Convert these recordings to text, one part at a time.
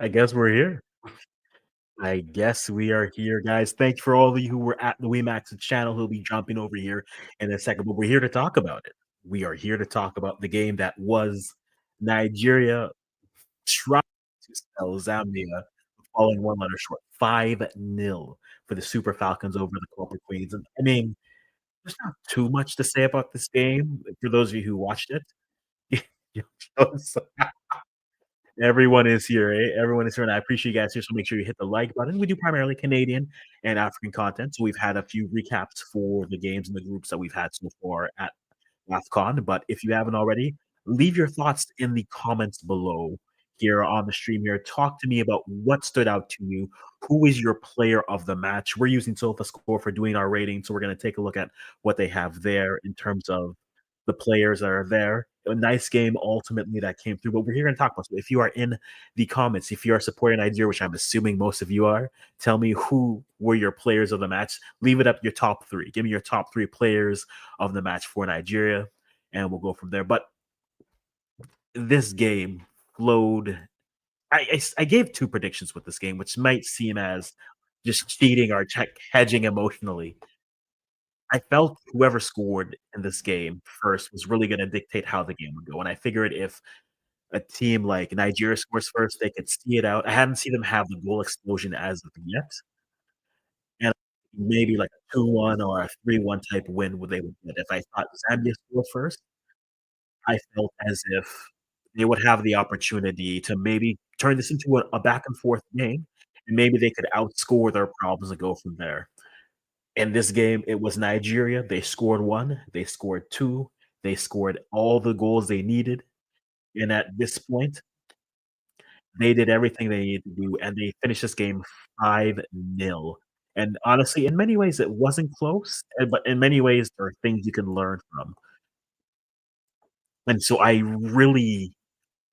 I guess we're here. I guess we are here, guys. Thank you for all of you who were at the WeMax channel who'll be jumping over here in a second, but we're here to talk about it. We are here to talk about the game that was Nigeria trying to spell Zambia, falling one letter short, 5-0 for the Super Falcons over the Copper Queens. And I mean, there's not too much to say about this game for those of you who watched it. Everyone is here, eh? Everyone is here, and I appreciate you guys here. So make sure you hit the like button. We do primarily Canadian and African content. So we've had a few recaps for the games and the groups that we've had so far at WAFCON. But if you haven't already, leave your thoughts in the comments below here on the stream here. Talk to me about what stood out to you. Who is your player of the match? We're using SofaScore for doing our rating, so we're going to take a look at what they have there in terms of the players that are there. A nice game ultimately that came through, but we're here to talk about. So if you are in the comments, if you are supporting Nigeria, which I'm assuming most of you are, tell me who were your players of the match. Leave it up your top three. Give me your top three players of the match for Nigeria, and we'll go from there. But this game flowed. I gave two predictions with this game, which might seem as just cheating or hedging emotionally. I felt whoever scored in this game first was really going to dictate how the game would go. And I figured if a team like Nigeria scores first, they could see it out. I hadn't seen them have the goal explosion as of yet. And maybe like a 2-1 or a 3-1 type win would they would get. If I thought Zambia scored first, I felt as if they would have the opportunity to maybe turn this into a back and forth game, and maybe they could outscore their problems and go from there. In this game, it was Nigeria. They scored one, they scored two, they scored all the goals they needed. And at this point, they did everything they needed to do, and they finished this game 5-0. And honestly, in many ways, it wasn't close, but in many ways, there are things you can learn from. And so I really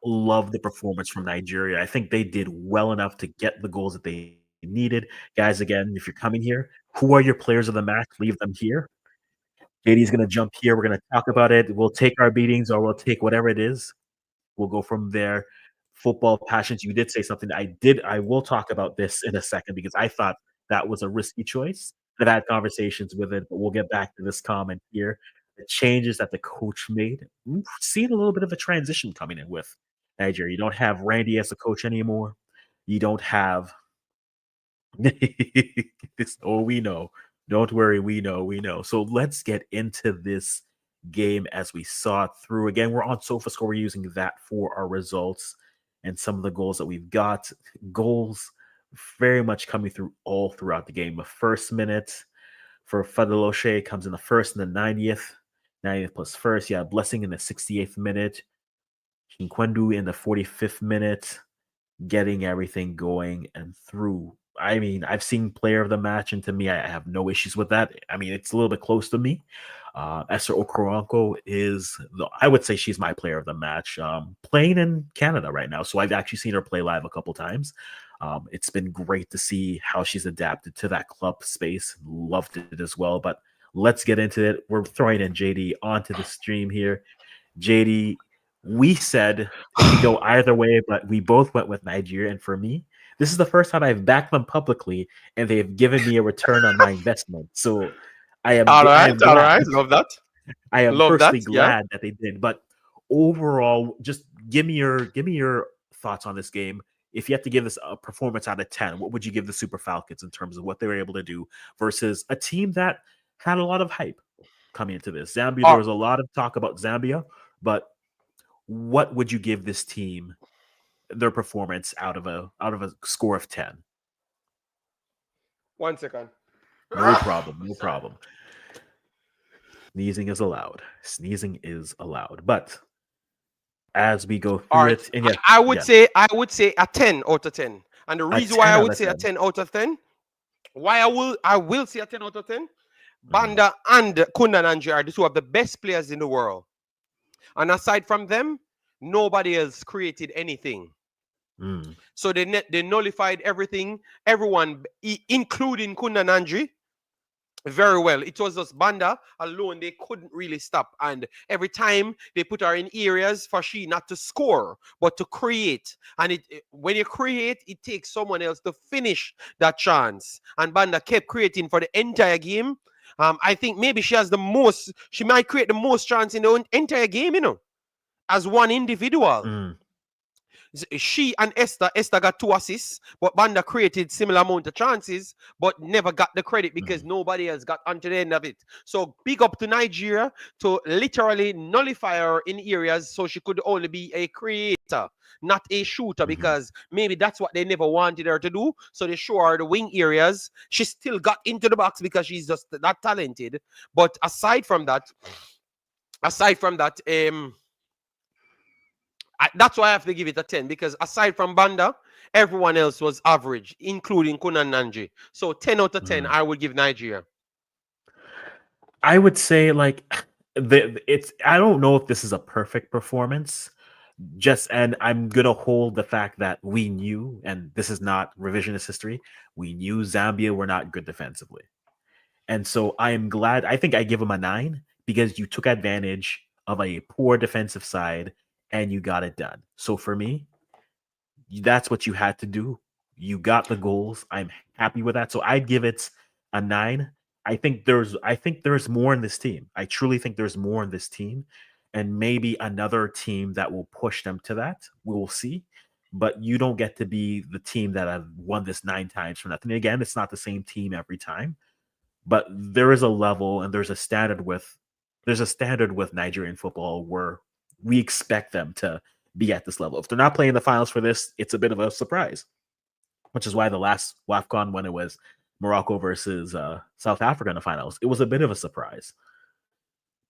love the performance from Nigeria. I think they did well enough to get the goals that they needed. Guys, again, if you're coming here, who are your players of the match? Leave them here. JD's going to jump here. We're going to talk about it. We'll take our beatings or we'll take whatever it is. We'll go from there. Football passions. You did say something. I will talk about this in a second because I thought that was a risky choice. I've had conversations with it, but we'll get back to this comment here. The changes that the coach made. We've seen a little bit of a transition coming in with Nigeria. You don't have Randy as a coach anymore. You don't have this. Oh, we know. Don't worry, we know. So let's get into this game as we saw it through. Again, we're on SofaScore. We're using that for our results and some of the goals that we've got. Goals very much coming through all throughout the game. The first minute for Fadiloshe comes in the first and the 90th plus first. Yeah, Blessing in the 68th minute. Chinkwendu in the 45th minute, getting everything going and through. I mean, I've seen player of the match, and to me, I have no issues with that. I mean, it's a little bit close to me. Esther Okoronkwo I would say she's my player of the match. Playing in Canada right now, so I've actually seen her play live a couple times. It's been great to see how she's adapted to that club space. Loved it as well. But let's get into it. We're throwing in JD onto the stream here. JD, we said it could go either way, but we both went with Nigeria. And for me, this is the first time I've backed them publicly, and they've given me a return on my investment. So I am All right, glad. love that. I am Love personally that. Yeah. glad that they did. But overall, just give me your thoughts on this game. If you have to give this a performance out of 10, what would you give the Super Falcons in terms of what they were able to do versus a team that had a lot of hype coming into this? Zambia, there was a lot of talk about Zambia, but what would you give this team their performance out of a score of 10? 1 second. No problem. Sneezing is allowed. But as we go through it, and I would say a 10 out of 10. And the reason why I would say a 10 out of 10, why I will say a 10 out of 10, Banda and Kunda Nanji are the two of the best players in the world. And aside from them, nobody else created anything. So they nullified everything, everyone, including Kunda Nanji. Very well. It was just Banda alone. They couldn't really stop. And every time they put her in areas for she not to score, but to create. And when you create, it takes someone else to finish that chance. And Banda kept creating for the entire game. I think maybe she might create the most chance in the entire game, as one individual. Mm. She and Esther got 2 assists, but Banda created similar amount of chances, but never got the credit because Mm. nobody else got onto the end of it. So big up to Nigeria to literally nullify her in areas so she could only be a creator, not a shooter, Mm-hmm. because maybe that's what they never wanted her to do. So they show her the wing areas. She still got into the box because she's just that talented. But aside from that, that's why I have to give it a 10, because aside from Banda, everyone else was average, including Kunan Nanji. So 10 out of 10, Mm. I would give Nigeria. I would say like it's I don't know if this is a perfect performance. And I'm gonna hold the fact that we knew, and this is not revisionist history, we knew Zambia were not good defensively. And so I am glad. I think I give them a 9 because you took advantage of a poor defensive side and you got it done. So for me, that's what you had to do. You got the goals. I'm happy with that. So I'd give it a 9. I think there's more in this team. I truly think there's more in this team, and maybe another team that will push them to that. We will see. But you don't get to be the team that have won this 9 times for nothing. Again, it's not the same team every time, but there is a level and there's a standard with Nigerian football where we expect them to be at this level. If they're not playing the finals for this, it's a bit of a surprise, which is why the last WAFCON, when it was Morocco versus South Africa in the finals, it was a bit of a surprise.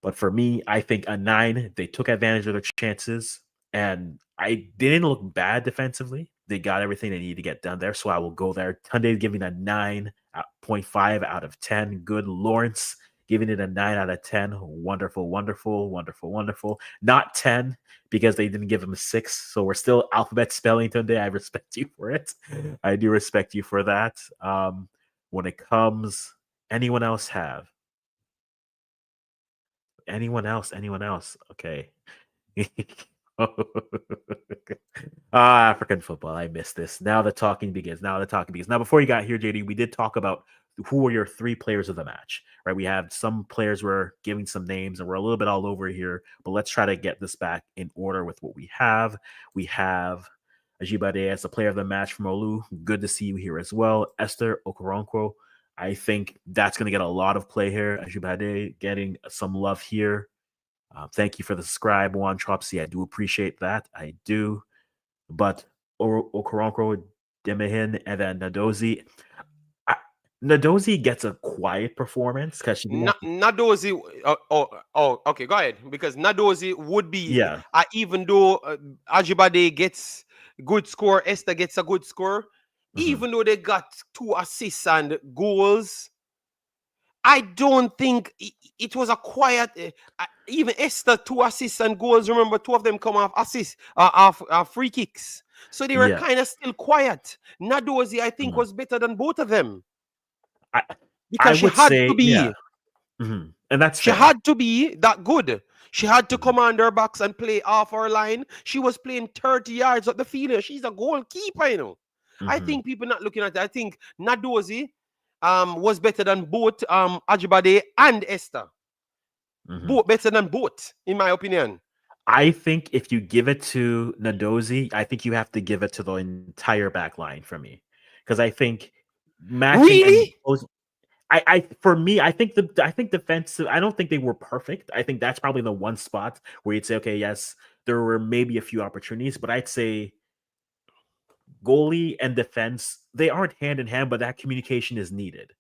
But for me, I think a 9. They took advantage of their chances, and they didn't look bad defensively. They got everything they needed to get done there, so I will go there. Tunde giving a 9.5 out of 10. Good. Lawrence giving it a 9 out of 10. Wonderful, wonderful, wonderful, wonderful. Not 10 because they didn't give him a 6, so we're still alphabet spelling Tunde. I respect you for it. I do respect you for that. When it comes, anyone else have? Anyone else? Okay. African football. I missed this. Now the talking begins. Now, before you got here, JD, we did talk about who were your 3 players of the match, right? We have some players we're giving some names, and we're a little bit all over here, but let's try to get this back in order with what we have. We have Ajibade as the player of the match from Olu. Good to see you here as well. Esther Okoronkwo. I think that's going to get a lot of play here. Ajibade getting some love here. Thank you for the subscribe, Juan Tropsy. I do appreciate that. I do. But Okoronkwo, Demihin, and then Nadozi. Nadozi gets a quiet performance because she didn't. Nadozi, okay, go ahead. Because Nadozi would be, Yeah. even though Ajibade gets good score, Esther gets a good score, Mm-hmm. even though they got 2 assists and goals, I don't think it was a quiet. Even Esther 2 assists and goals. Remember, 2 of them come off assists, off free kicks. So they were Yeah. kind of still quiet. Nadozi, I think, Mm-hmm. was better than both of them I because she would had say, to be. yeah. Mm-hmm. And that's She fair. had to be that good. She had to Mm-hmm. command her box and play off her line. She was playing 30 yards up the field. She's a goalkeeper. I Mm-hmm. think people not looking at that. I think Nadozi was better than both Ajibade and Esther. Mm-hmm. Both better than both, in my opinion. I think if you give it to Nadozi, I think you have to give it to the entire back line for me. Because I think matching and Really? for me, I think defensive. I don't think they were perfect. I think that's probably the one spot where you'd say, okay, yes, there were maybe a few opportunities, but I'd say goalie and defense, they aren't hand in hand, but that communication is needed.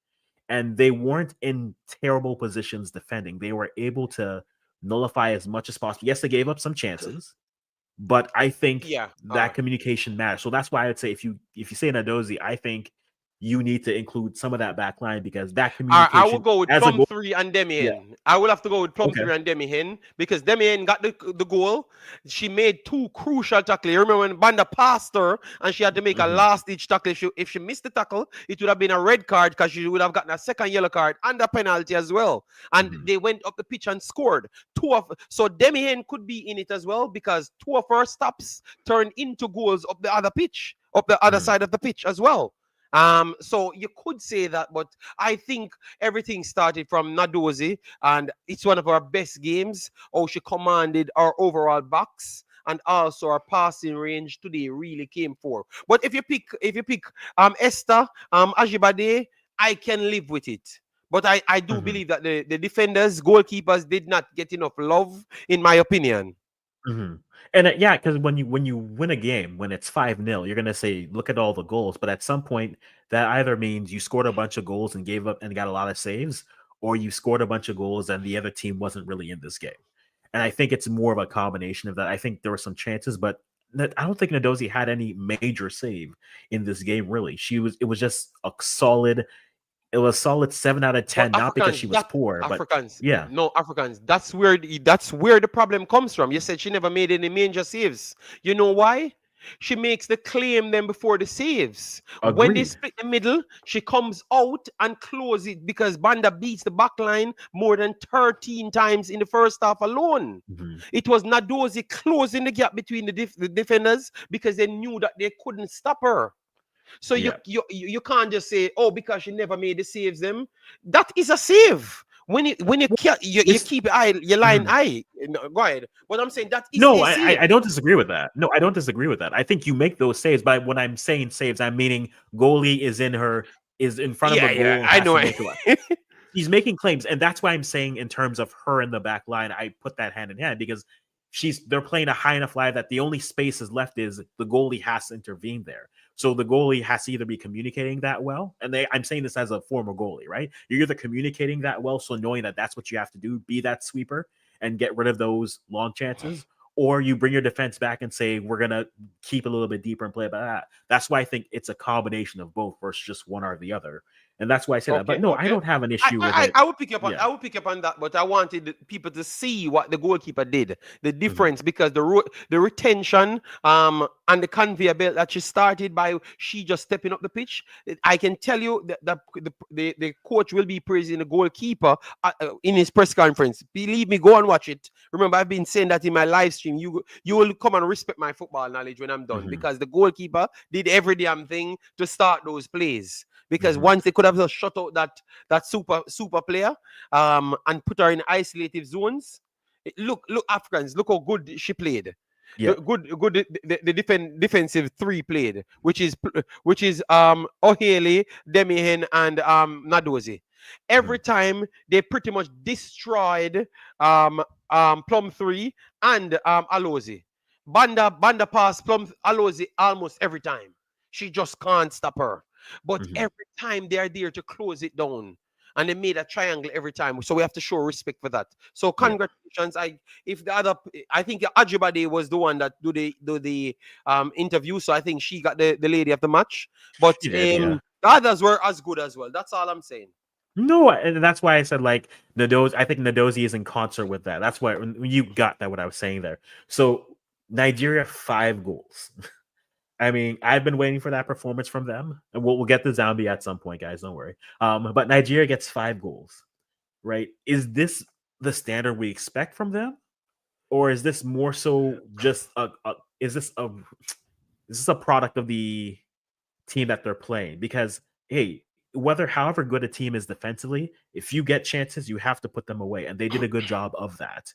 And they weren't in terrible positions defending. They were able to nullify as much as possible. Yes, they gave up some chances, but I think Yeah. that communication matters. So that's why I'd say if you say Nadozi, I think you need to include some of that back line because that I will communication go with as a Plum goal. 3 and Demi Yeah. Hen. I will have to go with Plum Okay. 3 and Demi Hen because Demi Hen got the goal. She made two crucial tackles. You remember when Banda passed her and she had to make a Hmm. last ditch tackle. If she missed the tackle, it would have been a red card because she would have gotten a second yellow card and a penalty as well. And Hmm. they went up the pitch and scored. So Demi Hen could be in it as well because two of her stops turned into goals up the other pitch, up the other Hmm. side of the pitch as well. So you could say that, but I think everything started from Nadozi, and it's one of our best games. How she commanded our overall box and also our passing range today really came for. But if you pick Esther Ajibade, I can live with it. But I do Hmm. believe that the defenders, goalkeepers did not get enough love, in my opinion. Hmm. And yeah, because when you win a game, when it's 5-0, you're gonna say, look at all the goals. But at some point, that either means you scored a bunch of goals and gave up and got a lot of saves, or you scored a bunch of goals and the other team wasn't really in this game. And I think it's more of a combination of that. I think there were some chances, but I don't think Nadozi had any major save in this game. Really, it was just a solid. It was solid 7 out of 10, But not because Africans, she was that poor, but Africans, yeah, no Africans. That's where the problem comes from. You said she never made any major saves. You know why? She makes the claim then before the saves. When they agreed. split the middle, she comes out and close it because Banda beats the back line more than 13 times in the first half alone. Hmm. It was Nadozi closing the gap between the defenders because they knew that they couldn't stop her. So you, Yeah. you can't just say, oh, because you never made the saves them. That is a save. You It's keep your line mhm. eye. No, go ahead. But I'm saying that is No, a save. I don't disagree with that. No, I don't disagree with that. I think you make those saves, but when I'm saying saves, I'm meaning goalie is in front of a Yeah, yeah, goal and I has know. to make a run. He's making claims, and that's why I'm saying in terms of her in the back line, I put that hand in hand because they're playing a high enough line that the only space is left is the goalie has to intervene there. So the goalie has to either be communicating that well, and I'm saying this as a former goalie, right? You're either communicating that well, so knowing that that's what you have to do, be that sweeper and get rid of those long chances, or you bring your defense back and say we're gonna keep a little bit deeper and play about that. That's why I think it's a combination of both versus just one or the other, and that's why I say that. But Okay, no, I okay. don't have an I, issue with I it. I would pick up on Yeah. I would pick up on that, but I wanted people to see what the goalkeeper did, the Mhm. difference, because the retention and the conveyor belt that she started by she just stepping up the pitch. I can tell you that the coach will be praising the goalkeeper in his press conference. Believe me, go and watch it. Remember, I've been saying that in my live stream. You will come and respect my football knowledge when I'm done Mhm. because the goalkeeper did every damn thing to start those plays because Mhm. once they could have just shut out that super player and put her in isolative zones. Look, Africans, look how good she played. Yeah. The defensive three played, which is O'Haley, Demihen, and Nadozi. Every Mhm. time they pretty much destroyed Plum 3 and Alozi. Banda pass Plum Alozi almost every time. She just can't stop her. But Mhm. every time they are there to close it down. And they made a triangle every time. So we have to show respect for that. So Yeah. congratulations. I think Ajibade was the one that do the interview. So I think she got the lady of the match. But She did. Yeah. the others were as good as well. That's all I'm saying. No, and that's why I said like Nadozi. I think Nadozi is in concert with that. That's why when you got that what I was saying there. So Nigeria 5 goals. I mean, I've been waiting for that performance from them, and we'll get to Zambia at some point, guys. Don't worry. But Nigeria gets 5 goals, right? Is this the standard we expect from them, or is this more so just is this a product of the team that they're playing? Because hey, whether however good a team is defensively, if you get chances, you have to put them away, and they did a good job of that.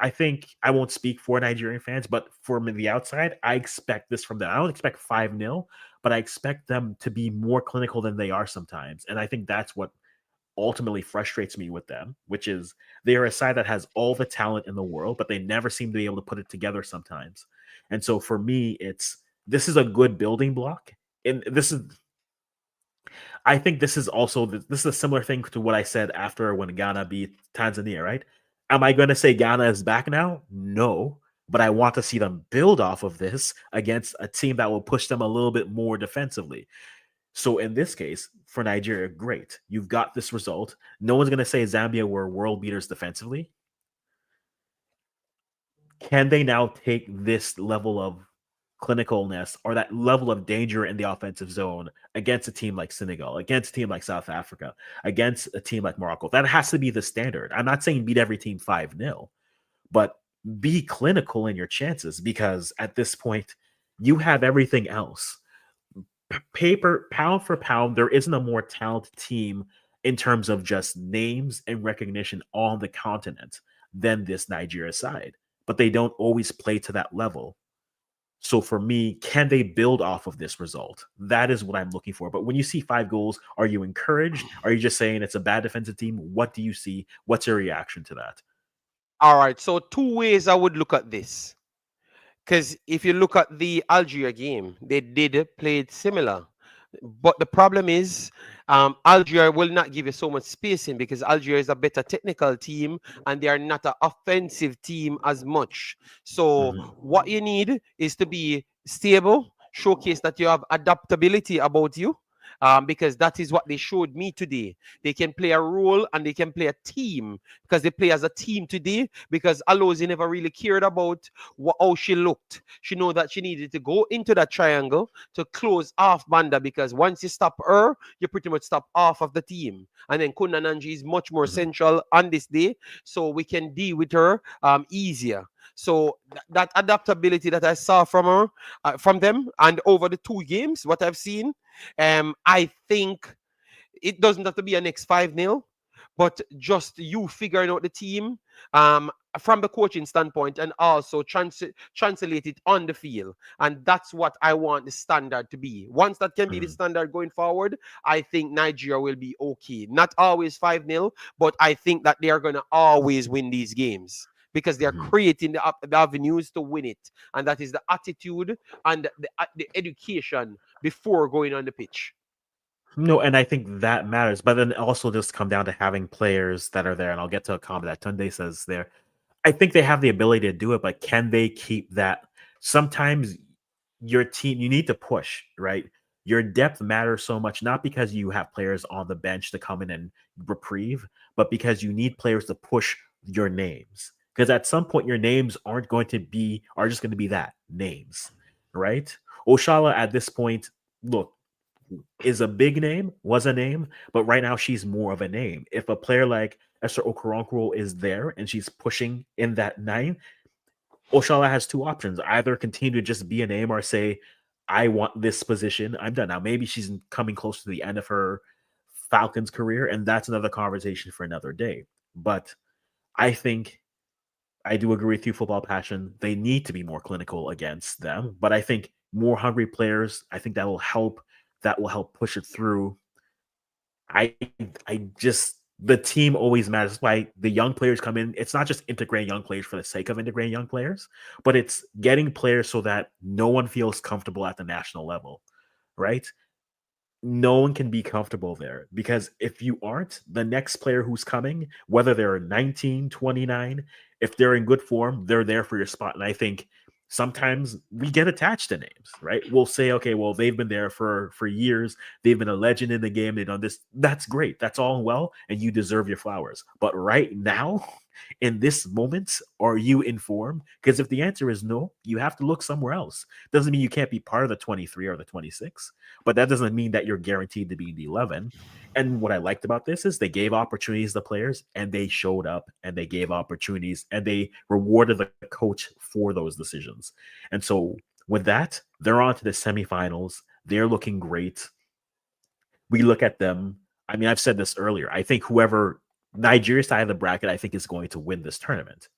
I think I won't speak for Nigerian fans, but from the outside, I expect this from them. I don't expect 5-0, but I expect them to be more clinical than they are sometimes. And I think that's what ultimately frustrates me with them, which is they are a side that has all the talent in the world, but they never seem to be able to put it together sometimes. And so for me, this is a good building block. And I think this is also this is a similar thing to what I said after when Ghana beat Tanzania, right? Am I going to say Ghana is back now? No, but I want to see them build off of this against a team that will push them a little bit more defensively. So in this case, for Nigeria, great. You've got this result. No one's going to say Zambia were world beaters defensively. Can they now take this level of clinicalness or that level of danger in the offensive zone against a team like Senegal, against a team like South Africa, against a team like Morocco? That has to be the standard. I'm not saying beat every team 5-0, but be clinical in your chances, because at this point, you have everything else. Paper, pound for pound, there isn't a more talented team in terms of just names and recognition on the continent than this Nigeria side, but they don't always play to that level. So for me, can they build off of this result? That is what I'm looking for. But when you see 5 goals, are you encouraged? Are you just saying it's a bad defensive team? What do you see? What's your reaction to that? All right, so 2 ways I would look at this. Because if you look at the Algeria game, they did play it similar. But the problem is, Algeria will not give you so much spacing because Algeria is a better technical team and they are not an offensive team as much. So, what you need is to be stable, showcase that you have adaptability about you. Because that is what they showed me today. They can play a role and they can play a team because they play as a team today. Because Alozi never really cared about how she looked. She know that she needed to go into that triangle to close off Banda, because once you stop her, you pretty much stop half of the team. And then Kuna Nanji is much more central on this day, so we can deal with her easier. So that adaptability that I saw from her, from them, and over the 2 games, what I've seen, I think it doesn't have to be a next 5-0, but just you figuring out the team from the coaching standpoint and also translate it on the field. And that's what I want the standard to be. Once that can be the standard going forward, I think Nigeria will be okay. Not always 5-0, but I think that they are going to always win these games because they are creating the avenues to win it. And that is the attitude and the education before going on the pitch. No, and I think that matters. But then also just come down to having players that are there. And I'll get to a comment that Tunde says there. I think they have the ability to do it, but can they keep that? Sometimes your team, you need to push, right? Your depth matters so much, not because you have players on the bench to come in and reprieve, but because you need players to push your names. Because at some point, your names are just going to be that names, right? Oshala at this point, look, is a big name, was a name, but right now she's more of a name. If a player like Esther Okoronkwo is there and she's pushing in that 9, Oshala has 2 options. Either continue to just be a name or say, I want this position. I'm done. Now, maybe she's coming close to the end of her Falcons career, and that's another conversation for another day. But I think I do agree with you, Football Passion. They need to be more clinical against them. But I think more hungry players, I think that will help. That will help push it through. I just the team always matters. That's why the young players come in. It's not just integrating young players for the sake of integrating young players, but it's getting players so that no one feels comfortable at the national level, right? No one can be comfortable there, because if you aren't, the next player who's coming, whether they're 19, 29, if they're in good form, they're there for your spot. And I think sometimes we get attached to names, right? We'll say, okay, well, they've been there for years. They've been a legend in the game. They've done this. That's great. That's all well, and you deserve your flowers. But right now, in this moment, are you informed? Because if the answer is no, you have to look somewhere else. Doesn't mean you can't be part of the 23 or the 26, but that doesn't mean that you're guaranteed to be in the 11. And what I liked about this is they gave opportunities to players, and they showed up, and they gave opportunities, and they rewarded the coach for those decisions. And so with that, they're on to the semifinals. They're looking great. We look at them. I mean, I've said this earlier. I think whoever Nigeria's side of the bracket, I think, is going to win this tournament.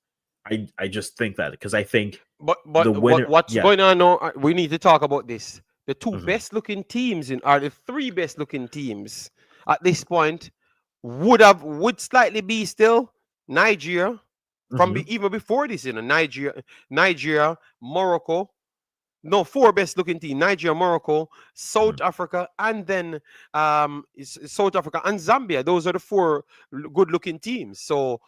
I just think that, because I think But the winner, what's yeah. going on now? We need to talk about this. The 2 best looking teams are the 3 best looking teams at this point would slightly be still Nigeria from even before this, Nigeria, Morocco. No, 4 best looking team: Nigeria, Morocco, South Africa, and then South Africa and Zambia. Those are the 4 good looking teams. So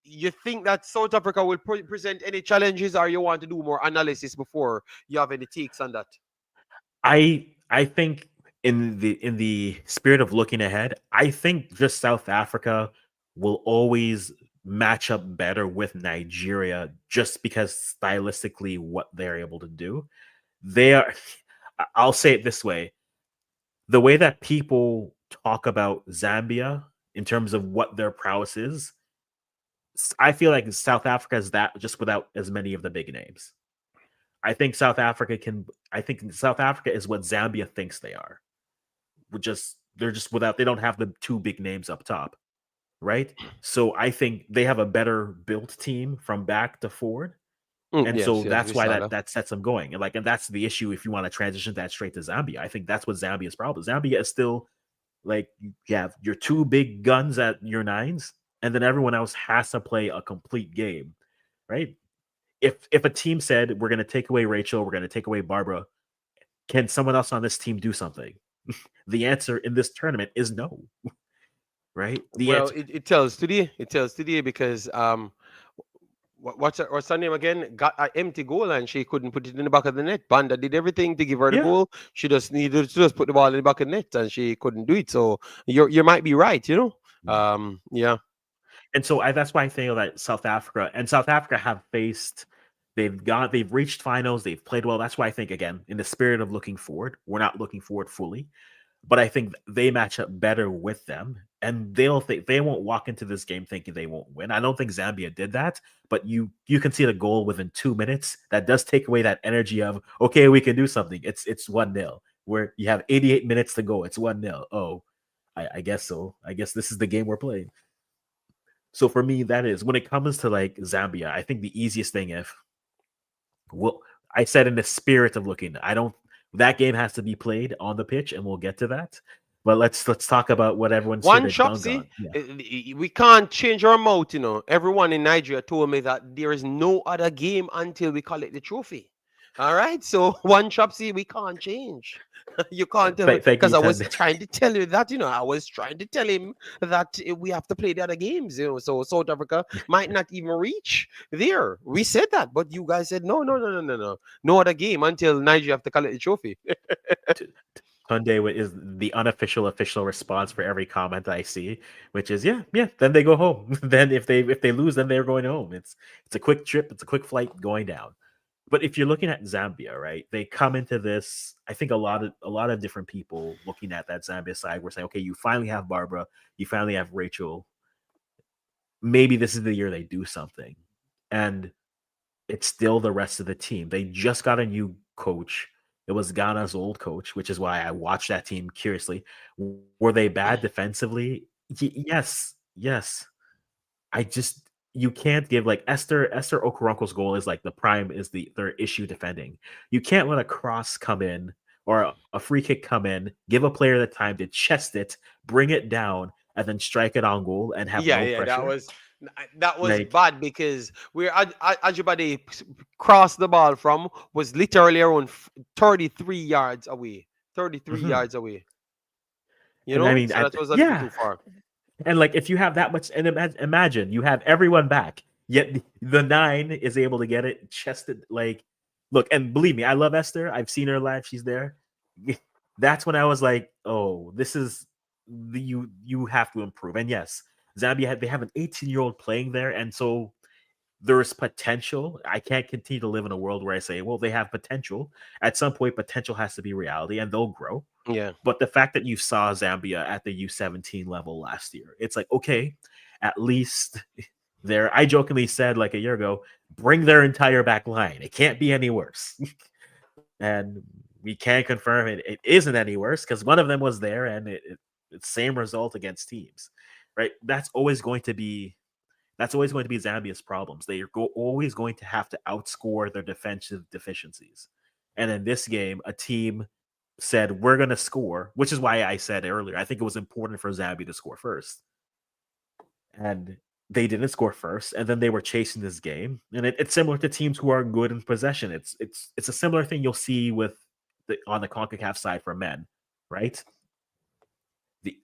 you think that South Africa will present any challenges, or you want to do more analysis before you have any takes on that? I think in the spirit of looking ahead, I think just South Africa will always match up better with Nigeria just because stylistically what they're able to do. They are I'll say it this way. The way that people talk about Zambia in terms of what their prowess is, I feel like South Africa is that just without as many of the big names. I think South Africa is what Zambia thinks they are. They're just without they don't have the two big names up top, right? So I think they have a better built team from back to forward. And Yes, so yes, that's we why saw that that. that sets them going. And that's the issue if you want to transition that straight to Zambia. I think that's what Zambia's problem. Zambia is still like you have your two big guns at your nines, and then everyone else has to play a complete game, right? If a team said we're going to take away Rachel, we're going to take away Barbara, can someone else on this team do something? The answer in this tournament is no, right? The Well, answer, it tells today. It tells today because what's her name again? Got an empty goal and she couldn't put it in the back of the net. Banda did everything to give her the yeah. goal. She just needed to just put the ball in the back of the net and she couldn't do it. So you might be right. Yeah. And so that's why I feel that South Africa have faced, they've reached finals, they've played well. That's why I think again, in the spirit of looking forward, we're not looking forward fully, but I think they match up better with them, and they won't walk into this game thinking they won't win. I don't think Zambia did that, but you can see the goal within 2 minutes. That does take away that energy of okay, we can do something. It's 1-0 where you have 88 minutes to go. It's 1-0. Oh, I guess so. I guess this is the game we're playing. So for me, that is when it comes to like Zambia, I think the easiest thing if well, I said in the spirit of looking, I don't that game has to be played on the pitch, and we'll get to that. But let's talk about what everyone's here One to shop, dunk see, on. Yeah. we can't change our mouth. Everyone in Nigeria told me that there is no other game until we collect the trophy. All right, so one shop, see, we can't change. You can't tell me Thank because you, I was Ted. trying to tell you that. I was trying to tell him that we have to play the other games. So South Africa might not even reach there. We said that, but you guys said no, no, no, no, no, no, no other game until Nigeria have to collect the trophy. Tunde is the unofficial official response for every comment I see, which is yeah, yeah. Then they go home. Then if they lose, then they're going home. It's a quick trip. It's a quick flight going down. But if you're looking at Zambia, right, they come into this. I think a lot of different people looking at that Zambia side were saying, okay, you finally have Barbara, you finally have Rachel. Maybe this is the year they do something, and it's still the rest of the team. They just got a new coach. It was Ghana's old coach, which is why I watched that team curiously. Were they bad defensively? Yes, yes. I just you can't give like Esther Okoronkwo's goal is like the prime is their issue defending. You can't let a cross come in or a free kick come in, give a player the time to chest it, bring it down, and then strike it on goal and have Yeah, no yeah, that pressure. was that was Like, bad because where Ajibade crossed the ball from was literally around 33 yards away. 33 mhm. yards away. And I mean, So that was a little yeah, too far. and like if you have that much, and imagine you have everyone back, yet the nine is able to get it chested. Like, look, and believe me, I love Esther. I've seen her live. She's there. That's when I was like, oh, this is you have to improve. And yes, Zambia they have an 18-year-old playing there, and so there is potential. I can't continue to live in a world where I say, well, they have potential. At some point, potential has to be reality, and they'll grow. Yeah. But the fact that you saw Zambia at the U17 level last year, it's like, okay, at least there. I jokingly said like a year ago, bring their entire back line. It can't be any worse. And we can confirm it isn't any worse because one of them was there and it's same result against teams, right? That's always going to be Zambia's problems. They are always going to have to outscore their defensive deficiencies. And in this game, a team said, we're going to score, which is why I said earlier, I think it was important for Zambia to score first. And they didn't score first, and then they were chasing this game. And it's similar to teams who are good in possession. It's a similar thing you'll see with on the CONCACAF side for men, right? The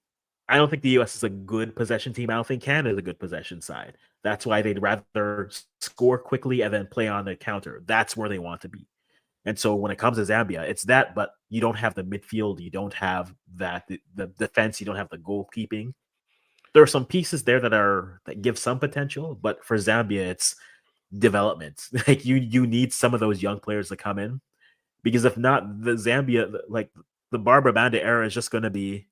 I don't think the US is a good possession team. I don't think Canada is a good possession side. That's why they'd rather score quickly and then play on the counter. That's where they want to be. And so when it comes to Zambia, it's that, but you don't have the midfield, you don't have the defense, you don't have the goalkeeping. There are some pieces there that give some potential, but for Zambia, it's development. Like you need some of those young players to come in, because if not, the Zambia, like the Barbara Banda era, is just going to be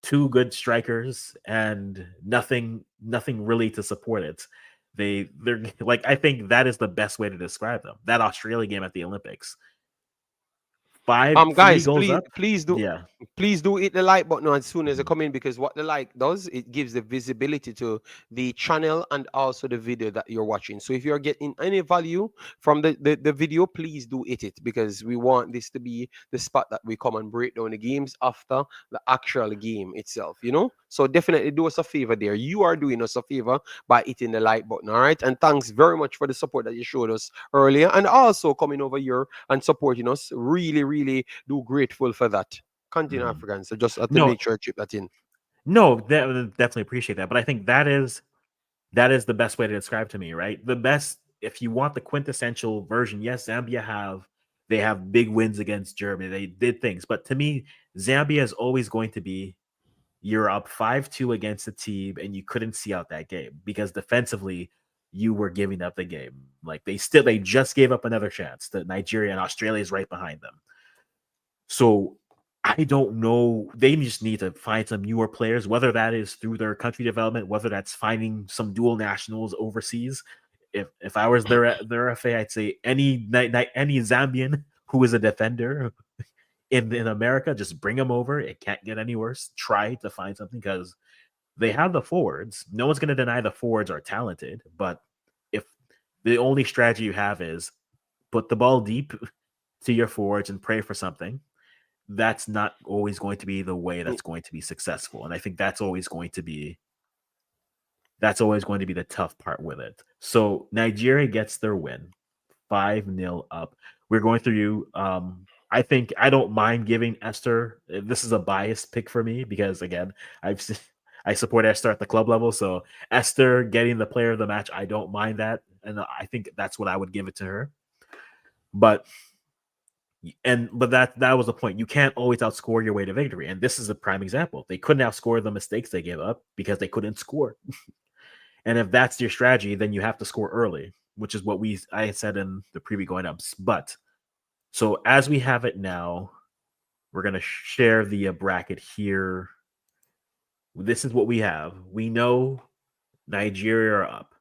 two good strikers and nothing really to support it. They're like, I think that is the best way to describe them. That Australia game at the Olympics, three Guys, goals please, up. please do, Yeah. please do hit the like button as soon as they Mhm. come in, because what the like does, it gives the visibility to the channel and also the video that you're watching. So if you're getting any value from the video, please do hit it, because we want this to be the spot that we come and break down the games after the actual game itself, you know. So definitely do us a favor there. You are doing us a favor by hitting the like button, all right? And thanks very much for the support that you showed us earlier, and also coming over here and supporting us. Really, really do grateful for that. Continue, Mhm. Africans. So just have to No, make sure I chip that in. no, definitely appreciate that. But I think that is the best way to describe to me, right? The best, if you want the quintessential version, yes, Zambia they have big wins against Germany. They did things, but to me, Zambia is always going to be, you're up 5-2 against a team and you couldn't see out that game because defensively you were giving up the game. Like they just gave up another chance. The Nigeria and Australia is right behind them. So I don't know. They just need to find some newer players, whether that is through their country development, whether that's finding some dual nationals overseas. If I was their FA, I'd say any Zambian who is a defender in America, just bring them over. It can't get any worse. Try to find something, because they have the forwards. No one's going to deny the forwards are talented, but if the only strategy you have is put the ball deep to your forwards and pray for something, that's not always going to be the way that's going to be successful. And I think that's always going to be the tough part with it. So Nigeria gets their win, 5-0 up. We're going through you. I think I don't mind giving Esther. This is a biased pick for me because again, I support Esther at the club level. So Esther getting the player of the match, I don't mind that, and I think that's what I would give it to her. But that was the point. You can't always outscore your way to victory, and this is a prime example. They couldn't outscore the mistakes they gave up because they couldn't score. And if that's your strategy, then you have to score early, which is what I said in the preview going ups. But so as we have it now, we're gonna share the bracket here. This is what we have. We know Nigeria are up.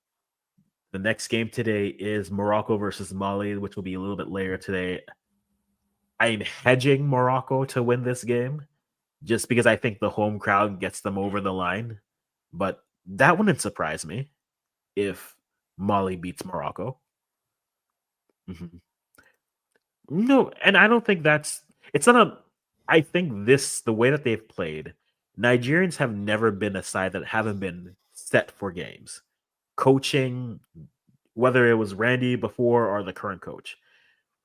The next game today is Morocco versus Mali, which will be a little bit later today. I'm hedging Morocco to win this game just because I think the home crowd gets them over the line. But that wouldn't surprise me if Mali beats Morocco. Mhm. No, and I don't think it's not a. I think the way that they've played, Nigerians have never been a side that haven't been set for games. Coaching, whether it was Randy before or the current coach,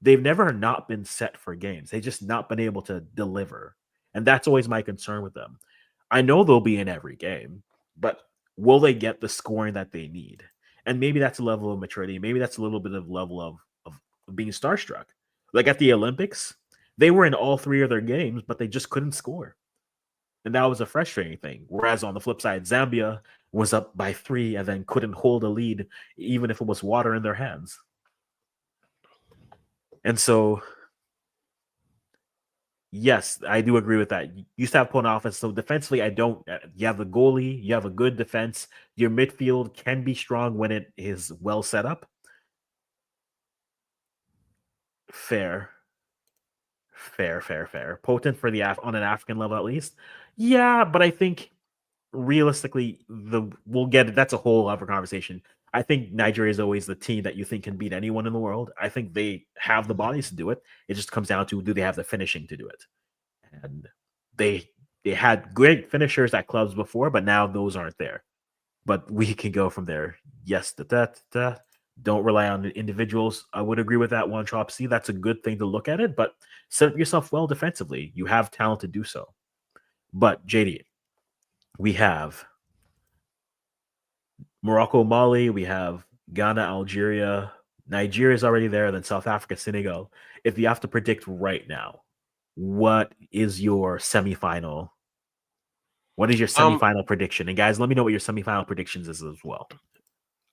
they've never not been set for games. They've just not been able to deliver. And that's always my concern with them. I know they'll be in every game, but will they get the scoring that they need? And maybe that's a level of maturity. Maybe that's a little bit of level of being starstruck. Like at the Olympics, they were in all three of their games, but they just couldn't score. And that was a frustrating thing. Whereas on the flip side, Zambia was up by 3 and then couldn't hold a lead, even if it was water in their hands. And so yes, I do agree with that. You used to have put offense. So defensively, I don't. You have the goalie, you have a good defense. Your midfield can be strong when it is well set up. Fair, fair. Potent for on an African level at least. Yeah, but I think realistically, we'll get it. That's a whole other conversation. I think Nigeria is always the team that you think can beat anyone in the world. I think they have the bodies to do it. It just comes down to, do they have the finishing to do it? And they they had great finishers at clubs before, but now those aren't there. But we can go from there. Yes, don't rely on the individuals. I would agree with that one. Trop C. That's a good thing to look at it, but set up yourself well defensively. You have talent to do so. But JD, we have Morocco, Mali. We have Ghana, Algeria. Nigeria is already there, then South Africa, Senegal. If you have to predict right now, what is your semifinal? What is your semifinal prediction? And guys, let me know what your semifinal predictions is as well.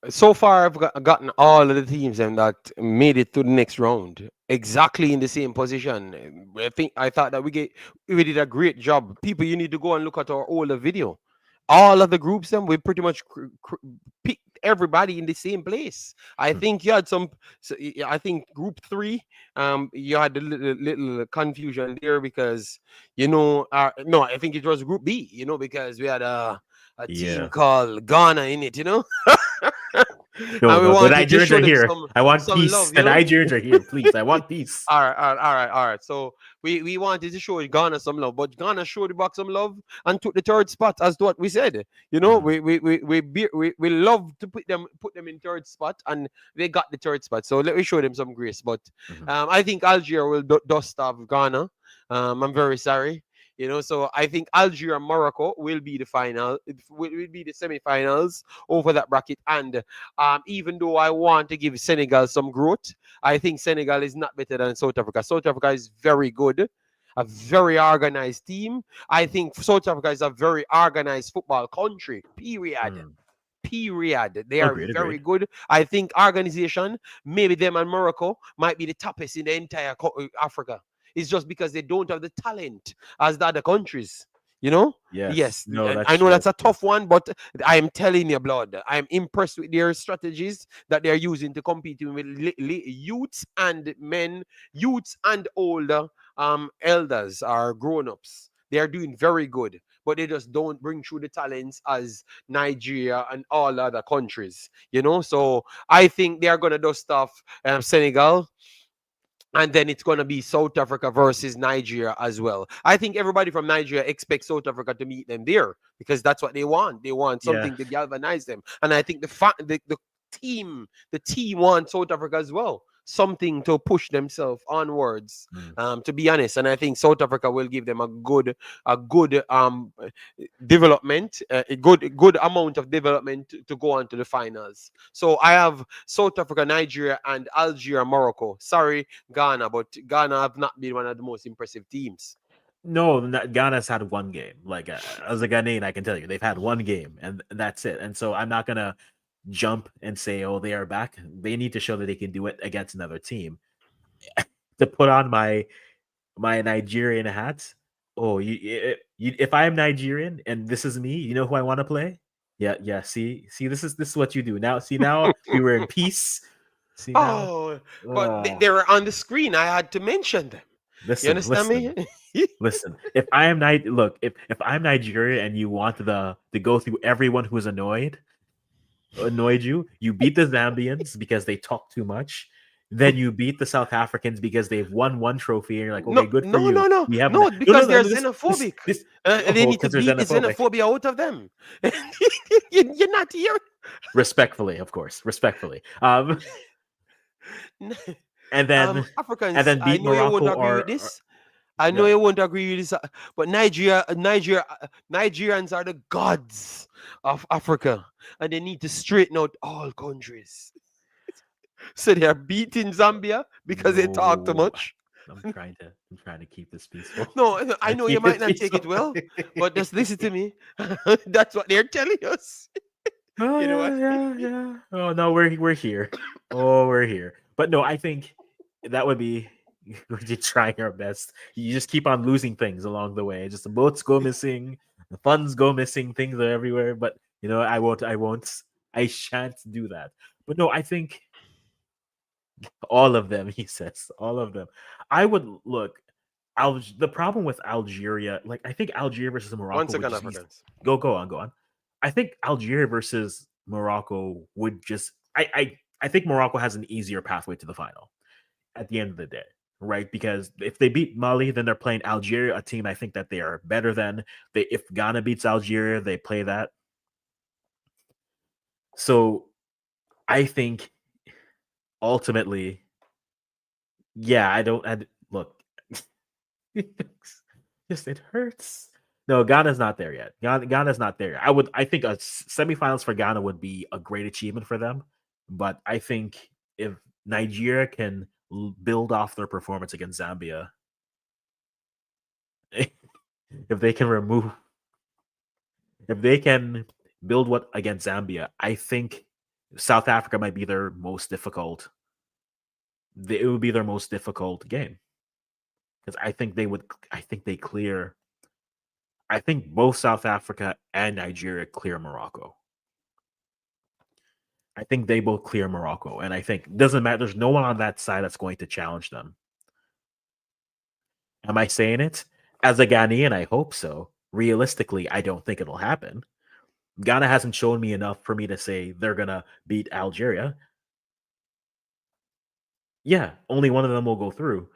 So far, I've gotten all of the teams and that made it to the next round exactly in the same position. I thought that we did a great job. People, you need to go and look at our older video. All of the groups, then we pretty much picked everybody in the same place. I think you had some. I think Group 3, you had a little confusion there because no, I think it was Group B. Because we had a team called Ghana in it. No, and we the wanted to Nigerians show are them here. I want some peace. love. The Nigerians are here, please. I want peace. All right. So we wanted to show Ghana some love, but Ghana showed the back some love and took the third spot, as to what we said. We love to put them in third spot, and they got the third spot. So let me show them some grace. But I think Algeria will dust off Ghana. I'm very sorry. So I think Algeria and Morocco will be the final. It will be the semi-finals over that bracket. And even though I want to give Senegal some growth, I think Senegal is not better than South Africa. South Africa is very good, a very organized team. I think South Africa is a very organized football country. Period. They are very good. I think organization, maybe them and Morocco might be the toughest in the entire Africa. It's just because they don't have the talent as the other countries. Yes. No, I know that's a tough one, but I am telling you, blood, I'm impressed with their strategies that they're using to compete with youths and men, youths and older elders or grown-ups. They are doing very good, but they just don't bring through the talents as Nigeria and all other countries. So I think they are gonna do stuff. Senegal. And then it's going to be South Africa versus Nigeria as well. I think everybody from Nigeria expects South Africa to meet them there because that's what they want. They want something to galvanize them. And I think the team wants South Africa as well. Something to push themselves onwards, to be honest. And I think South Africa will give them a good development, a good amount of development to go on to the finals. So I have South Africa, Nigeria, and Algeria, Morocco. Sorry, Ghana, but Ghana have not been one of the most impressive teams. No, Ghana's had one game. Like as a Ghanaian, I can tell you they've had one game, and that's it. And so I'm not gonna jump and say, "Oh, they are back." They need to show that they can do it against another team. To put on my Nigerian hat. Oh, if I am Nigerian and this is me, you know who I want to play? Yeah. See, this is what you do now. See, now we were in peace. See now. But they were on the screen. I had to mention them. You understand me? Listen. If I am if I'm Nigeria and you want to go through everyone who's annoyed you beat the Zambians because they talk too much. Then you beat the South Africans because they've won one trophy, and you're like, okay, good for you. No, because they're xenophobic. They need to beat the xenophobia out of them. You're not here. Respectfully, of course, respectfully. And then Africans. And then beat I know Morocco you won't agree with this. I know you won't agree with this, but Nigerians are the gods of Africa, and they need to straighten out all countries. So they are beating Zambia because they talk too much. I'm trying to keep this peaceful. No, I know you might not take it well, but just listen to me. That's what they're telling us. Oh, you know what? Yeah. Oh no, we're here. Oh, we're here. But no, I think that would be we're just trying our best. You just keep on losing things along the way. Just the boats go missing, the funds go missing, things are everywhere. But I shan't do that. But no, I think all of them, he says, all of them. I would look. The problem with Algeria, like I think Algeria versus Morocco. 1 second, Africans. Go on. I think Algeria versus Morocco would just. I think Morocco has an easier pathway to the final at the end of the day, right? Because if they beat Mali, then they're playing Algeria, a team I think that they are better than. If Ghana beats Algeria, they play that. So I think ultimately, yeah, look. Just it hurts. No, Ghana's not there yet. Ghana's not there. I think a semifinals for Ghana would be a great achievement for them. But I think if Nigeria can build off their performance against Zambia. if they can remove, if they can build what against Zambia, I think South Africa might be their most difficult. It would be their most difficult game because I think they would. I think they clear. I think both South Africa and Nigeria clear Morocco. I think they both clear Morocco, and I think doesn't matter. There's no one on that side that's going to challenge them. Am I saying it? As a Ghanaian, I hope so. Realistically, I don't think it'll happen. Ghana hasn't shown me enough for me to say they're gonna beat Algeria. Yeah, only one of them will go through.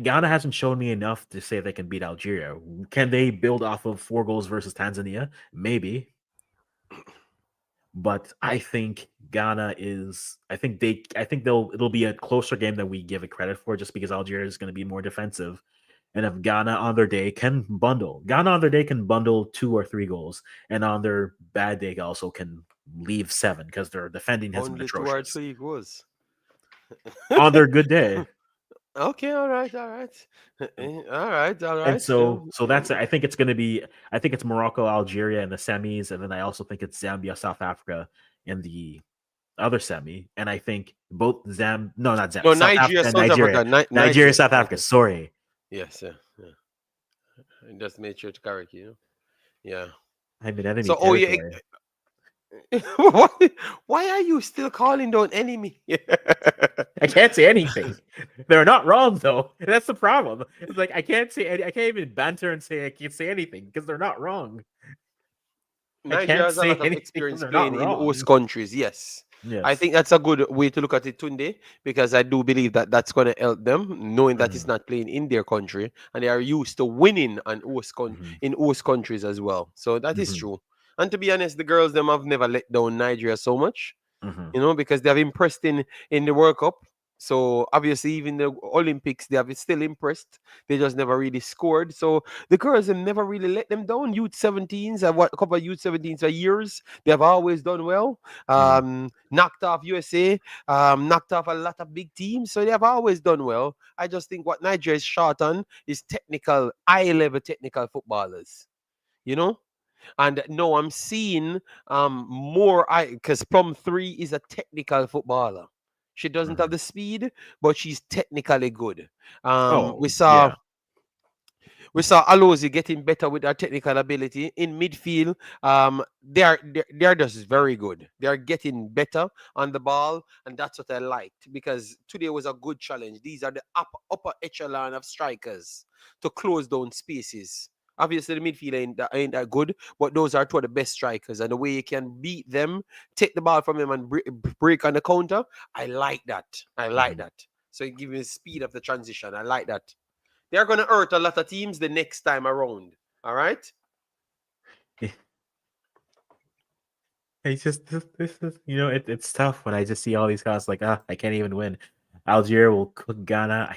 Ghana hasn't shown me enough to say they can beat Algeria. Can they build off of 4 goals versus Tanzania? Maybe. But I think Ghana is. I think it'll be a closer game than we give it credit for, just because Algeria is going to be more defensive. And if Ghana on their day can bundle, 2 or 3 goals, and on their bad day also can leave 7 because their defending has been Only 2 or atrocious. 3 goals. On their good day. Okay, all right. And so that's I think it's going to be Morocco, Algeria in the semis, and then I also think it's Zambia, South Africa in the other semi, and I think both not Zambia, No, South Nigeria, Africa, South Nigeria, Africa, Nigeria, South Africa. Sorry, yes, yeah. Just made sure to correct you. Yeah. I'm in enemy So, territory. why are you still calling down enemy? I can't say anything. They're not wrong though. That's the problem. It's like I can't even banter and say I can't say anything because they're not wrong. Nigeria has a lot of experience playing in host countries. Yes. I think that's a good way to look at it, Tunde, because I do believe that that's going to help them, knowing that it's not playing in their country and they are used to winning in host countries as well. So that is true. And to be honest, the girls them have never let down Nigeria so much, because they have impressed in the World Cup. So obviously, even the Olympics, they have still impressed. They just never really scored. So the girls have never really let them down. Youth 17s, a couple of youth 17s for years. They have always done well. Knocked off USA, knocked off a lot of big teams. So they have always done well. I just think what Nigeria is short on is technical, high-level technical footballers. And no, I'm seeing more because Plum 3 is a technical footballer. She doesn't have the speed, but she's technically good. We saw Alozi getting better with her technical ability in midfield. They're just very good. They're getting better on the ball, and that's what I liked, because today was a good challenge. These are the upper echelon of strikers to close down spaces. Obviously, the midfield ain't that good, but those are two of the best strikers. And the way you can beat them, take the ball from them and break on the counter, I like that. So it gives me the speed of the transition. I like that. They're going to hurt a lot of teams the next time around. All right? It's just, this is, it's tough when I just see all these guys like, I can't even win. Algeria will cook Ghana.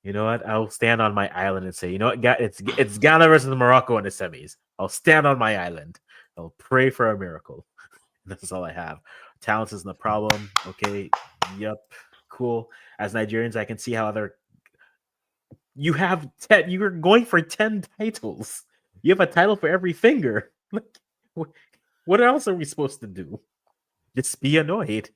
You know what? I'll stand on my island and say, you know what? It's Ghana versus Morocco in the semis. I'll stand on my island. I'll pray for a miracle. That's all I have. Talent isn't the problem. Okay. Yep. Cool. As Nigerians, I can see how you have 10. You're going for 10 titles. You have a title for every finger. What else are we supposed to do? Just be annoyed.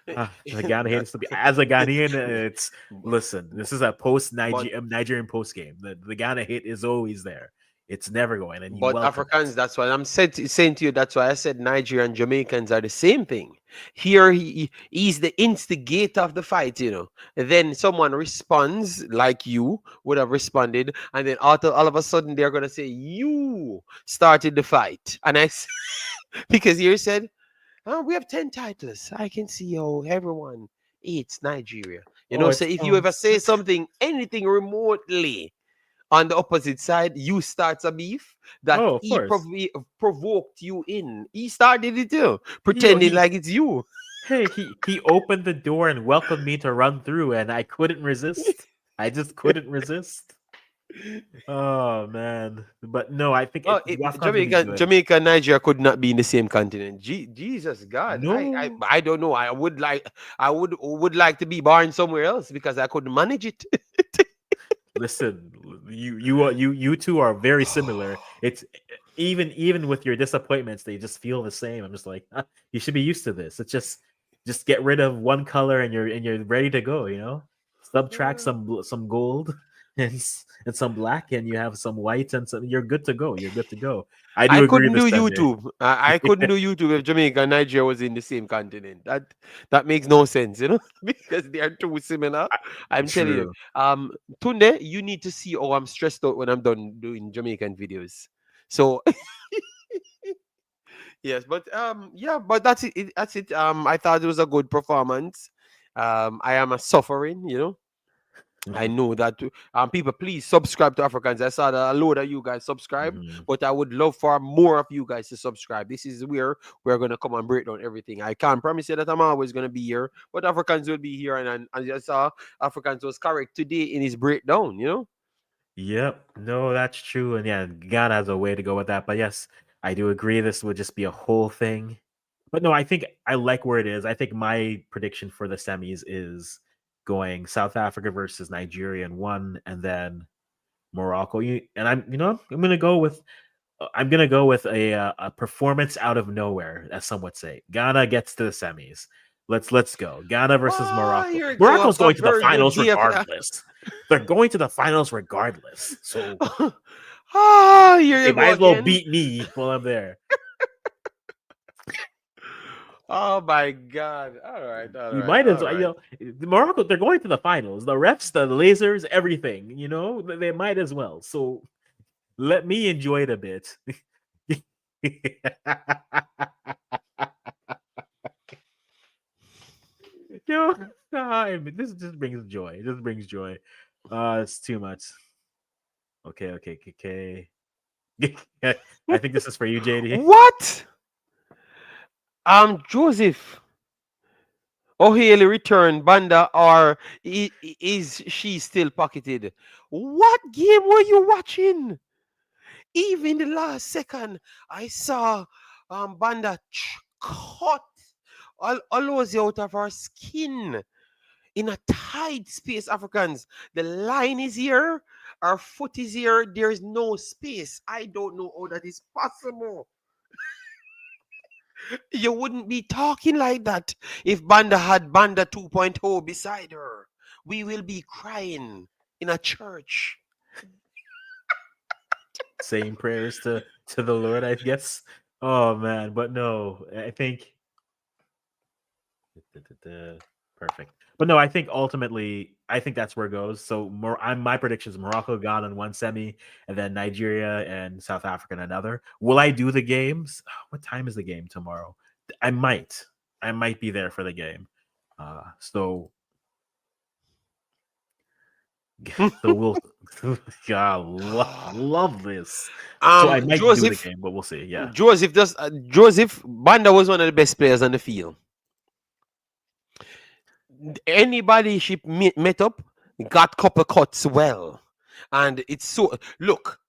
The Ghana hate is to be as a Ghanaian. Listen. This is a Nigerian post game. The Ghana hate is always there. It's never going. And but Africans, that's what I'm saying to you. That's why I said Nigeria and Jamaicans are the same thing. Here, he's the instigator of the fight, And then someone responds like you would have responded, and then all of a sudden they're gonna say you started the fight, and because you said, we have 10 titles. I can see how everyone hates Nigeria. So if you ever say anything remotely on the opposite side, you start a beef that he provoked you in. He started it too, pretending like it's you. Hey, he opened the door and welcomed me to run through, and I couldn't resist. I just couldn't resist. Oh man, but no, I think Oh, WAFCON's gonna be good. Jamaica, and Nigeria could not be in the same continent. Jesus God, No, I don't know. I would like to be born somewhere else because I couldn't manage it. listen, you two are very similar. It's even with your disappointments, they just feel the same. I'm just like, you should be used to this. It's just get rid of one color and you're ready to go. Subtract some gold and some black, and you have some white and some. You're good to go. You're good to go. I I do agree couldn't this do Sunday. YouTube. I couldn't do YouTube if Jamaica and Nigeria was in the same continent. That makes no sense, because they are too similar. I'm telling you. True. Tunde, you need to see how I'm stressed out when I'm done doing Jamaican videos. So yes, but yeah, but that's it. That's it. I thought it was a good performance. I am a suffering. I know that people, please subscribe to Africans. I saw that a load of you guys subscribe, Mhm. but I would love for more of you guys to subscribe. This is where we're gonna come and break down everything. I can't promise you that I'm always gonna be here, but Africans will be here, and as I saw, Africans was correct today in his breakdown. Yep. No, that's true. And yeah, God has a way to go with that. But yes, I do agree this would just be a whole thing. But no, I think I like where it is. I think my prediction for the semis is going South Africa versus Nigeria in one, and then Morocco. And I'm gonna go with a performance out of nowhere, as some would say. Ghana gets to the semis. Let's go. Ghana versus Ah, Morocco. you're so Morocco's a going to the very good finals GF. regardless. They're going to the finals regardless. So Here they you go might as well again. beat me while I'm there. Oh my God! All right, all You right, might as all well, right. Morocco, they're going to the finals. The refs, the lasers, everything, they might as well. So let me enjoy it a bit. Yo, this just brings joy. This brings joy. It's too much. Okay, okay, okay. I think this is for you, JD. What? Joseph O'Haley returned Banda, or is she still pocketed? What game were you watching? Even the last second, I saw Banda cut Alozi out of her skin in a tight space. Africans, the line is here, our foot is here. There is no space. I don't know how that is possible. You wouldn't be talking like that if Banda had Banda 2.0 beside her. We will be crying in a church. Saying prayers to the Lord, I guess. Oh man, but no, I think perfect. But no, I think ultimately, I think that's where it goes. So my prediction is Morocco, Ghana in one semi, and then Nigeria and South Africa in another. Will I do the games? What time is the game tomorrow? I might. I might be there for the game. So so we'll God, love this. So I might do the Joseph, game, but we'll see. Yeah. Joseph Banda was one of the best players on the field. Anybody she met up got couple cuts well, and it's so look.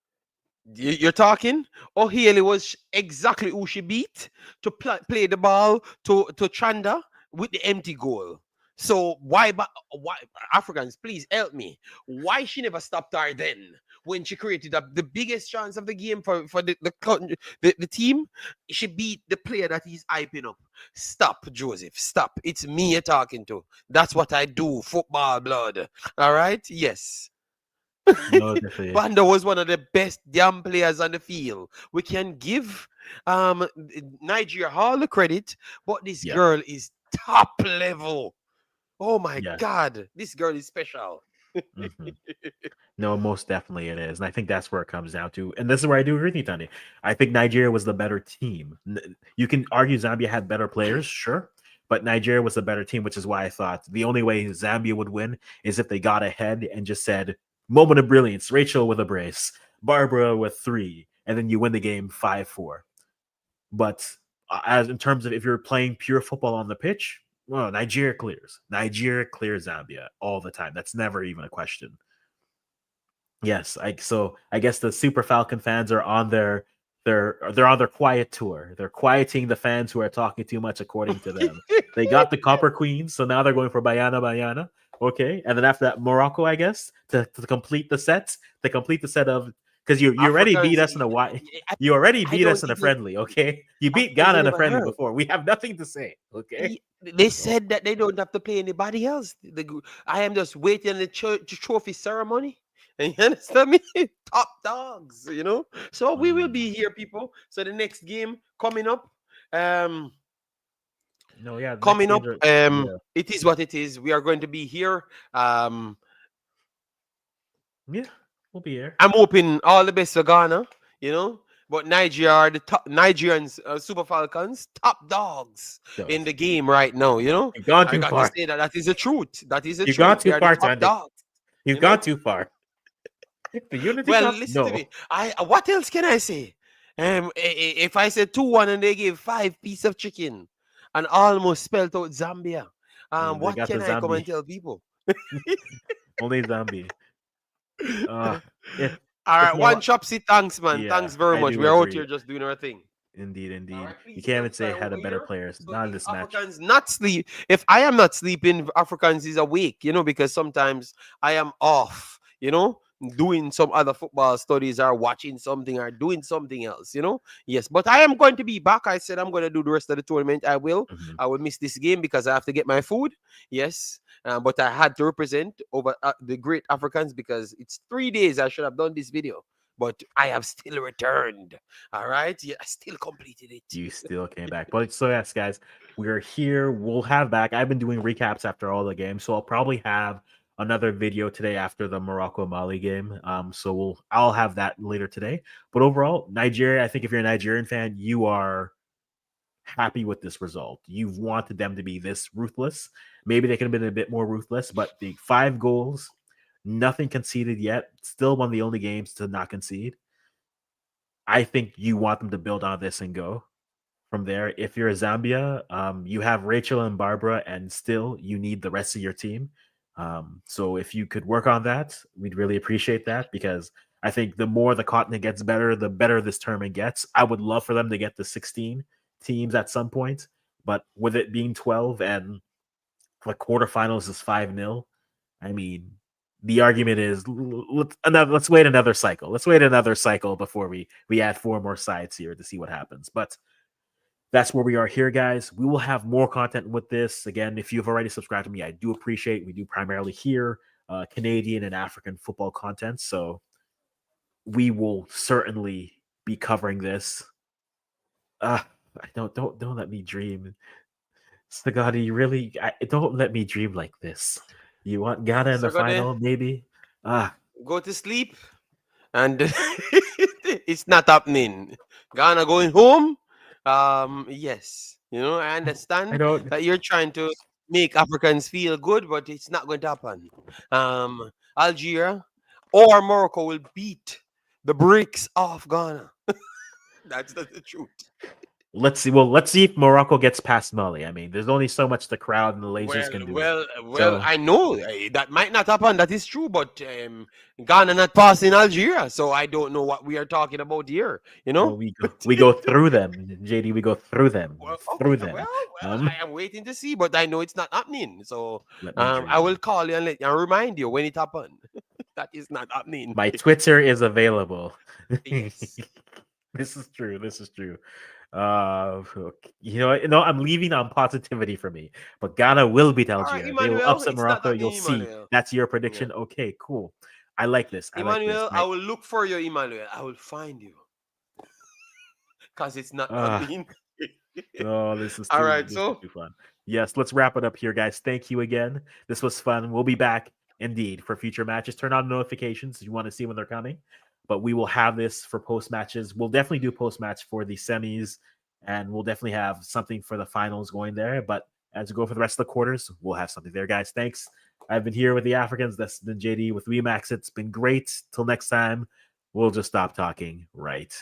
You're talking. O'Haley was exactly who she beat to play the ball to Chanda with the empty goal. So why Africans, please help me. Why she never stopped her then when she created the biggest chance of the game for the team? She beat the player that he's hyping up. Stop, Joseph. Stop. It's me you're talking to. That's what I do. Football blood. All right. Yes. No, definitely. Banda was one of the best damn players on the field. We can give Nigeria all the credit, but this Yeah. girl is top level. Oh my Yeah. God, this girl is special. Hmm. No, most definitely it is. And I think that's where it comes down to. And this is where I do agree with you, Tony. I think Nigeria was the better team. You can argue Zambia had better players, sure, but Nigeria was the better team, which is why I thought the only way Zambia would win is if they got ahead and just said, moment of brilliance, Rachel with a brace, Barbara with 3, and then you win the game 5-4. But as in terms of if you're playing pure football on the pitch, well, Nigeria clears. Nigeria clears Zambia all the time. That's never even a question. Yes, so I guess the Super Falcon fans are on they're on their quiet tour. They're quieting the fans who are talking too much, according to them. They got the Copper Queens, so now they're going for Bayana Bayana. Okay, and then after that, Morocco, I guess, to complete the sets, to complete the set of because you already beat Africans, us in a why you already I beat us don't in a even. friendly. Okay, you beat You Ghana in a never friendly heard. before. We have nothing to say. Okay, They so said that they don't have to play anybody else. I am just waiting on the trophy ceremony. And you understand me? Top dogs, you know. So we will be here, people. So the next game um, no, yeah, the next games are yeah. it is what it is. We are going to be here. Yeah, we'll be here. I'm hoping all the best for Ghana, you know. But Nigeria are the top Nigerians, Super Falcons, top dogs in Those. the game right now, you know. You've gone I too got to far. say that that is the truth. That is the You've gone truth. They too are the far, top Tandik. dogs, You've you know. gone too far. The Unity Well, Cup? listen to No. me. What else can I say? If I said 2-1 and they gave 5 pieces of chicken and almost spelled out Zambia, They what got the can I come and zombie. tell people? Only zombie. Uh if All if right, one more chopsy, thanks, man. yeah, Thanks very I much. do We are out agree. here just doing our thing. Indeed, All indeed. right, You please can't stay even say had a over better here. players. So Not in if this match. Africans not sleep, if I am not sleeping, Africans is awake, you know, because sometimes I am off, you know, doing some other football studies or watching something or doing something else, you know. Yes, but I am going to be back. I said I'm going to do the rest of the tournament. I will. Mhm. I will miss this game because I have to get my food. Yes. But I had to represent over the great Africans because it's 3 days I should have done this video, but I have still returned. All right. Yeah, I still completed it. You still came back. But so yes, guys, we're here. We'll have back. I've been doing recaps after all the games, so I'll probably have another video today after the Morocco Mali game. So I'll have that later today. But overall, Nigeria, I think if you're a Nigerian fan, you are happy with this result. You've wanted them to be this ruthless. Maybe they could have been a bit more ruthless, but the 5 goals, nothing conceded yet. Still one of the only games to not concede. I think you want them to build on this and go from there. If you're a Zambia, you have Rachel and Barbara, and still you need the rest of your team. So if you could work on that, we'd really appreciate that because I think the more the continent gets better, the better this tournament gets. I would love for them to get to 16 teams at some point, but with it being 12 and the quarterfinals is 5-0, I mean, the argument is let's wait another cycle. Let's wait another cycle before we add 4 more sides here to see what happens. But that's where we are here, guys. We will have more content with this. Again, if you've already subscribed to me, I do appreciate. We do primarily here Canadian and African football content, so we will certainly be covering this. Don't let me dream. Sagadi, you really don't let me dream like this. You want Ghana in the Sagade, final, maybe? go to sleep, and it's not happening. Ghana going home. Yes, you know, I I understand don't. that you're trying to make Africans feel good, but it's not going to happen. Algeria or Morocco will beat the bricks off Ghana. That's the truth. Let's see. Well, let's see if Morocco gets past Mali. I mean, there's only so much the crowd and the lasers Well, can do. well. So I know that might not happen. That is true, but Ghana not passing Algeria, so I don't know what we are talking about here. You know. we go through them, JD. We go through them, Well, through okay. them. Well, I am waiting to see, but I know it's not happening. So Let me I will dream. call you and remind you when it happened. That is not happening. My Twitter is available. Yes. This is true. This is true. You know, no, I'm leaving on positivity for me. But Ghana will beat All right, Algeria. They will Emmanuel. upset It's not Morocco. You'll happening, see. Emmanuel. That's your Yeah. prediction. Okay, cool. I like this. I like this. Emmanuel, I will look for you, Emmanuel. I will find you. Because it's not happening. Oh, this is All too right, so fun. Yes, let's wrap it up here, guys. Thank you again. This was fun. We'll be back indeed for future matches. Turn on notifications if you want to see when they're coming. But we will have this for post matches. We'll definitely do post match for the semis, and we'll definitely have something for the finals going there. But as we go for the rest of the quarters, we'll have something there, guys. Thanks. I've been here with the Africans. That's been JD with Remax. It's been great. Till next time, we'll just stop talking right